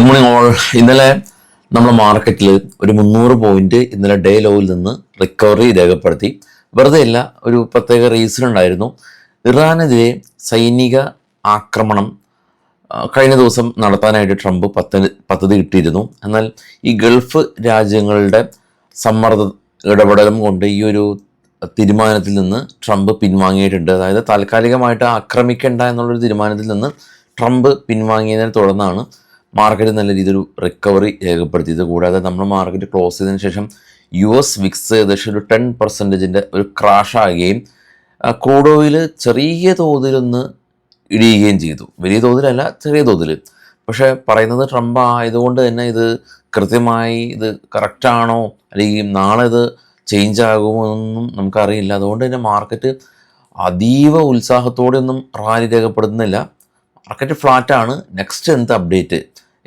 Good morning all. ഇന്നലെ നമ്മുടെ മാർക്കറ്റിൽ ഒരു 300 പോയിന്റ് ഇന്നലെ ഡേ ലോയിൽ നിന്ന് റിക്കവറി രേഖപ്പെടുത്തി. വെറുതെ ഇല്ല, ഒരു പ്രത്യേക റീസൺ ഉണ്ടായിരുന്നു. ഇറാനെതിരെ സൈനിക ആക്രമണം കഴിഞ്ഞ ദിവസം നടത്താനായിട്ട് ട്രംപ് പദ്ധതി ഇട്ടിരുന്നു. എന്നാൽ ഈ ഗൾഫ് രാജ്യങ്ങളുടെ സമ്മർദ്ദ ഇടപെടലും കൊണ്ട് ഈ ഒരു തീരുമാനത്തിൽ നിന്ന് ട്രംപ് പിൻവാങ്ങിയിട്ടുണ്ട്. അതായത് താൽക്കാലികമായിട്ട് ആക്രമിക്കേണ്ട എന്നുള്ളൊരു തീരുമാനത്തിൽ നിന്ന് ട്രംപ് പിൻവാങ്ങിയതിനെ തുടർന്നാണ് മാർക്കറ്റ് നല്ല രീതിയിൽ റിക്കവറി രേഖപ്പെടുത്തിയത്. കൂടാതെ നമ്മൾ മാർക്കറ്റ് ക്ലോസ് ചെയ്തതിന് ശേഷം US വിക്സ് ഏകദേശം ഒരു 10% ഒരു ക്രാഷ് ആകുകയും ക്രൂഡ് ഓയിൽ ചെറിയ തോതിലൊന്ന് ഇടിയുകയും ചെയ്തു. വലിയ തോതിലല്ല, ചെറിയ തോതിൽ. പക്ഷേ പറയുന്നത് ട്രംപ് ആയതുകൊണ്ട് തന്നെ ഇത് കൃത്യമായി ഇത് കറക്റ്റാണോ അല്ലെങ്കിൽ നാളെ ഇത് ചേഞ്ച് ആകുമോ എന്നൊന്നും നമുക്കറിയില്ല. അതുകൊണ്ട് തന്നെ മാർക്കറ്റ് അതീവ ഉത്സാഹത്തോടെ ഒന്നും റാലി രേഖപ്പെടുത്തുന്നില്ല. മാർക്കറ്റ് ഫ്ലാറ്റാണ്. നെക്സ്റ്റ് എന്ത് അപ്ഡേറ്റ്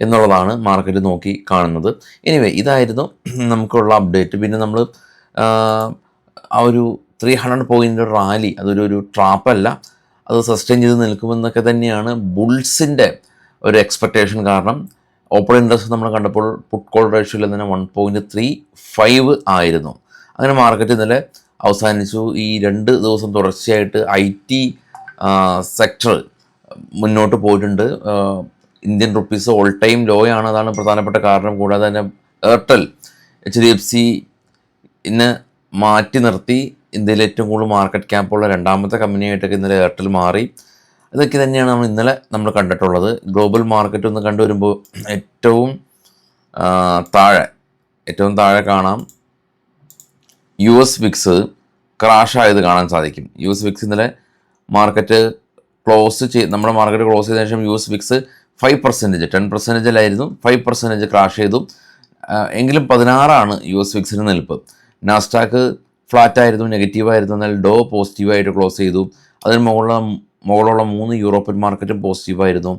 എന്നുള്ളതാണ് മാർക്കറ്റ് നോക്കി കാണുന്നത്. എനിവേ, ഇതായിരുന്നു നമുക്കുള്ള അപ്ഡേറ്റ്. പിന്നെ നമ്മൾ ആ ഒരു 300 പോയിൻ്റ് റാലി അതൊരു ട്രാപ്പല്ല, അത് സസ്റ്റെയിൻ ചെയ്ത് നിൽക്കുമെന്നൊക്കെ തന്നെയാണ് ബുൾസിൻ്റെ ഒരു എക്സ്പെക്റ്റേഷൻ. കാരണം ഓപ്പൺ ഇൻട്രസ്റ്റ് നമ്മൾ കണ്ടപ്പോൾ പുട്ട് കോൾ റേഷ്യോയിൽ തന്നെ 1.35 ആയിരുന്നു. അങ്ങനെ മാർക്കറ്റ് ഇന്നലെ അവസാനിച്ചു. ഈ 2 ദിവസം തുടർച്ചയായിട്ട് IT സെക്ടർ മുന്നോട്ട് പോയിട്ടുണ്ട്. Indian rupees all time low ആണ്, അതാണ് പ്രധാനപ്പെട്ട കാരണം. കൂടാതെ തന്നെ എയർടെൽ HDFC ഇന്ന് മാറ്റി നിർത്തി. ഇന്ത്യയിൽ ഏറ്റവും കൂടുതൽ മാർക്കറ്റ് ക്യാപ്പുള്ള രണ്ടാമത്തെ കമ്പനിയായിട്ടൊക്കെ ഇന്നലെ എയർടെൽ മാറി. ഇതൊക്കെ തന്നെയാണ് നമ്മൾ കണ്ടിട്ടുള്ളത്. ഗ്ലോബൽ മാർക്കറ്റ് ഒന്ന് കണ്ടുവരുമ്പോൾ ഏറ്റവും താഴെ കാണാം US വിക്സ് ക്രാഷ് ആയത് കാണാൻ സാധിക്കും. US വിക്സ് ഇന്നലെ മാർക്കറ്റ് നമ്മുടെ മാർക്കറ്റ് ക്ലോസ് ചെയ്തതിനു ശേഷം US വിക്സ് 5%, 10%-ലായിരുന്നു, 5% ക്രാഷ് ചെയ്തു. എങ്കിലും 16 US വിക്സിന് നിൽപ്പ്. നാസ്ഡാക്ക് ഫ്ലാറ്റായിരുന്നു, നെഗറ്റീവായിരുന്നു. എന്നാൽ ഡോ പോസിറ്റീവായിട്ട് ക്ലോസ് ചെയ്തു. അതിന് മുകളിലുള്ള 3 യൂറോപ്യൻ മാർക്കറ്റും പോസിറ്റീവായിരുന്നു.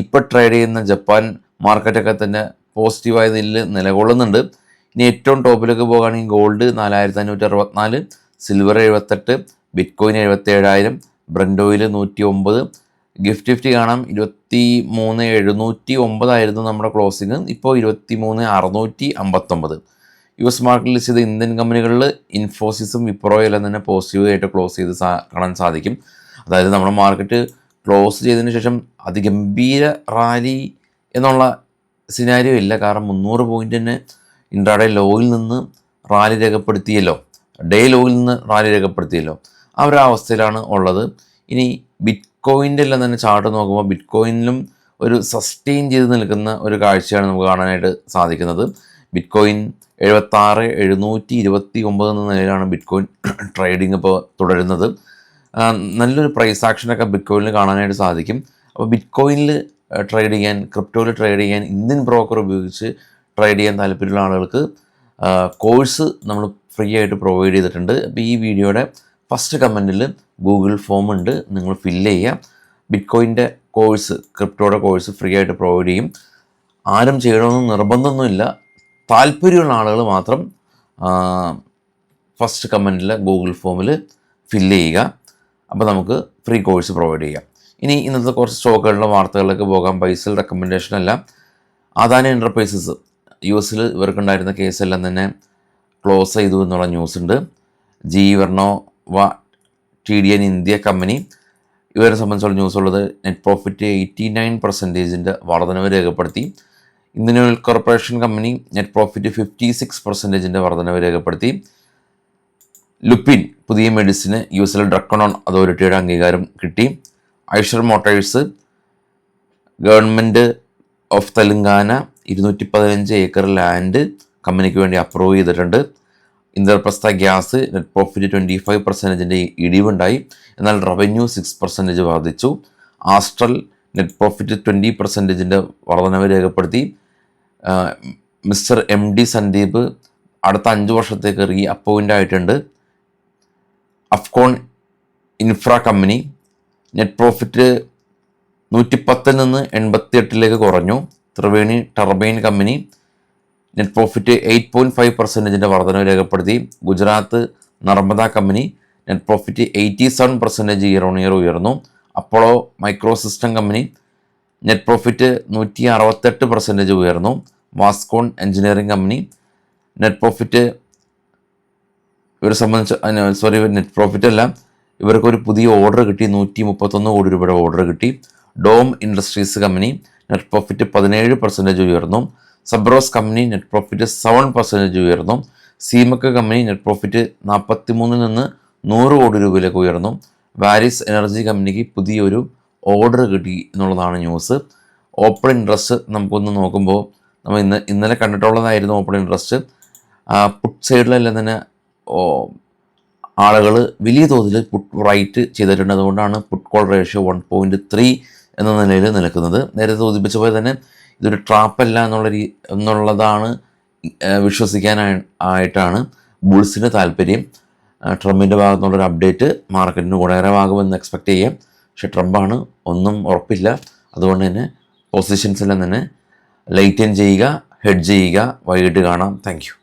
ഇപ്പോൾ ട്രേഡ് ചെയ്യുന്ന ജപ്പാൻ മാർക്കറ്റൊക്കെ തന്നെ പോസിറ്റീവായ നിലകൊള്ളുന്നുണ്ട്. ഇനി ഏറ്റവും ടോപ്പിലേക്ക് പോകുകയാണെങ്കിൽ gold 4564, silver 78, bitcoin 77,000, Brent oil 109, gift കാണാം 23,709 ആയിരുന്നു നമ്മുടെ ക്ലോസിങ്. ഇപ്പോൾ 23,659. US മാർക്കറ്റിൽ ലിസ്റ്റ് ചെയ്ത ഇന്ത്യൻ കമ്പനികളിൽ ഇൻഫോസിസും വിപ്രോയും എല്ലാം തന്നെ പോസിറ്റീവായിട്ട് ക്ലോസ് ചെയ്ത് കാണാൻ സാധിക്കും. അതായത് നമ്മുടെ മാർക്കറ്റ് ക്ലോസ് ചെയ്തതിന് ശേഷം അതിഗംഭീര റാലി എന്നുള്ള സിനാരിയോ ഇല്ല. കാരണം 300 പോയിൻ്റ് തന്നെ ഇൻട്രാഡേ ലോയിൽ നിന്ന് റാലി രേഖപ്പെടുത്തിയല്ലോ, ഡേ ലോയിൽ നിന്ന് റാലി രേഖപ്പെടുത്തിയല്ലോ. ആ ഒരു അവസ്ഥയിലാണ് ഉള്ളത്. ഇനി ബിറ്റ്കോയിൻ്റെ എല്ലാം തന്നെ ചാർട്ട് നോക്കുമ്പോൾ ബിറ്റ്കോയിനിലും ഒരു സസ്റ്റെയിൻ ചെയ്ത് നിൽക്കുന്ന ഒരു കാഴ്ചയാണ് നമുക്ക് കാണാനായിട്ട് സാധിക്കുന്നത്. ബിറ്റ്കോയിൻ 76,729 എന്ന നിലയിലാണ് ബിറ്റ്കോയിൻ ട്രേഡിംഗ് ഇപ്പോൾ തുടരുന്നത്. നല്ലൊരു പ്രൈസ് ആക്ഷനൊക്കെ ബിറ്റ്കോയിനിൽ കാണാനായിട്ട് സാധിക്കും. അപ്പോൾ ബിറ്റ്കോയിനിൽ ട്രേഡ് ചെയ്യാൻ, ക്രിപ്റ്റോയിൽ ട്രേഡ് ചെയ്യാൻ, ഇന്ത്യൻ ബ്രോക്കർ ഉപയോഗിച്ച് ട്രേഡ് ചെയ്യാൻ താല്പര്യമുള്ള ആളുകൾക്ക് കോഴ്സ് നമ്മൾ ഫ്രീ ആയിട്ട് പ്രൊവൈഡ് ചെയ്തിട്ടുണ്ട്. അപ്പോൾ ഈ വീഡിയോയുടെ ഫസ്റ്റ് കമൻറ്റിൽ ഗൂഗിൾ ഫോം ഉണ്ട്, നിങ്ങൾ ഫില്ല് ചെയ്യുക. ബിറ്റ്കോയിൻ്റെ കോഴ്സ്, ക്രിപ്റ്റോയുടെ കോഴ്സ് ഫ്രീ ആയിട്ട് പ്രൊവൈഡ് ചെയ്യും. ആരും ചെയ്യണമെന്ന് നിർബന്ധമൊന്നുമില്ല, താല്പര്യമുള്ള ആളുകൾ മാത്രം ഫസ്റ്റ് കമൻറ്റിൽ ഗൂഗിൾ ഫോമിൽ ഫില്ല് ചെയ്യുക. അപ്പോൾ നമുക്ക് ഫ്രീ കോഴ്സ് പ്രൊവൈഡ് ചെയ്യാം. ഇനി ഇന്നത്തെ കുറച്ച് സ്റ്റോക്കുകളുടെ വാർത്തകളിലേക്ക് പോകാം. ബൈസൽ റെക്കമെൻഡേഷൻ അല്ല. അദാനി എൻ്റർപ്രൈസസ് US ഇവർക്കുണ്ടായിരുന്ന കേസെല്ലാം തന്നെ ക്ലോസ് ചെയ്തു എന്നുള്ള ന്യൂസ് ഉണ്ട്. വെർണോവ TDN ഇന്ത്യ കമ്പനി, ഇവരെ സംബന്ധിച്ചുള്ള ന്യൂസ് ഉള്ളത് നെറ്റ് പ്രോഫിറ്റ് 89% വർധനവ് രേഖപ്പെടുത്തി. Indian oil corporation company net profit 56% വർധനവ് രേഖപ്പെടുത്തി. ലുപ്പിൻ പുതിയ മെഡിസിന് US ഡ്രഗ് കൺട്രോൾ അതോറിറ്റിയുടെ അംഗീകാരം കിട്ടി. Eicher Motors government of Telangana 215 acre land കമ്പനിക്ക് വേണ്ടി അപ്രൂവ് ചെയ്തിട്ടുണ്ട്. ഇന്ദ്രപ്രസ്ഥ ഗ്യാസ് നെറ്റ് പ്രോഫിറ്റ് 25% ഇടിവുണ്ടായി, എന്നാൽ റവന്യൂ 6% വർദ്ധിച്ചു. ആസ്ട്രൽ നെറ്റ് പ്രോഫിറ്റ് 20% വർധനവ് രേഖപ്പെടുത്തി. മിസ്റ്റർ MD സന്ദീപ് അടുത്ത 5 വർഷത്തേക്ക് അപ്പോയിൻ്റ് ആയിട്ടുണ്ട്. Afcons infra company net profit 110 നിന്ന് 88 കുറഞ്ഞു. Triveni turbine company net profit 8.5% വർധനവ് രേഖപ്പെടുത്തി. Gujarat Narmada company net profit 87% year on year ഉയർന്നു. Apollo micro system company net profit 168% ഉയർന്നു. Vascon engineering company net profit ഇവരെ സംബന്ധിച്ച് നെറ്റ് പ്രോഫിറ്റ് അല്ല, ഇവർക്കൊരു പുതിയ ഓർഡർ കിട്ടി. 131 കോടി രൂപയുടെ ഓർഡർ കിട്ടി. DOMS industries company net profit 17% ഉയർന്നു. സബ്രോസ് കമ്പനി നെറ്റ് പ്രോഫിറ്റ് 7% ഉയർന്നു. സീമക്ക് കമ്പനി നെറ്റ് പ്രോഫിറ്റ് 43 നിന്ന് 100 കോടി രൂപയിലേക്ക് ഉയർന്നു. വാരിസ് എനർജി കമ്പനിക്ക് പുതിയൊരു ഓർഡർ കിട്ടി എന്നുള്ളതാണ് ന്യൂസ്. ഓപ്പൺ ഇൻട്രസ്റ്റ് നമുക്കൊന്ന് നോക്കുമ്പോൾ നമ്മൾ ഇന്നലെ കണ്ടിട്ടുള്ളതായിരുന്നു ഓപ്പൺ ഇൻട്രസ്റ്റ്. പുട്ട് സൈഡിലെല്ലാം തന്നെ ആളുകൾ വലിയ തോതിൽ പുട്ട് റൈറ്റ് ചെയ്തിട്ടുണ്ട്. അതുകൊണ്ടാണ് പുട്ട് കോൾ റേഷ്യോ 1.3 എന്ന നിലയിൽ നിൽക്കുന്നത്. നേരത്തെ സൂചിപ്പിച്ച പോലെ തന്നെ ഇതൊരു ട്രാപ്പല്ല എന്നുള്ളതാണ് വിശ്വസിക്കാനായിട്ടാണ് ബുൾസിന് താല്പര്യം. ട്രംപിൻ്റെ ഭാഗത്തുനിന്നുള്ളൊരു അപ്ഡേറ്റ് മാർക്കറ്റിന് ഗുണകരമാകുമെന്ന് എക്സ്പെക്റ്റ് ചെയ്യാം. പക്ഷെ ട്രംപാണ്, ഒന്നും ഉറപ്പില്ല. അതുകൊണ്ട് തന്നെ പൊസിഷൻസ് എല്ലാം തന്നെ ലൈറ്റൻ ചെയ്യുക, ഹെഡ്ജ് ചെയ്യുക. വൈകിട്ട് കാണാം. Thank you.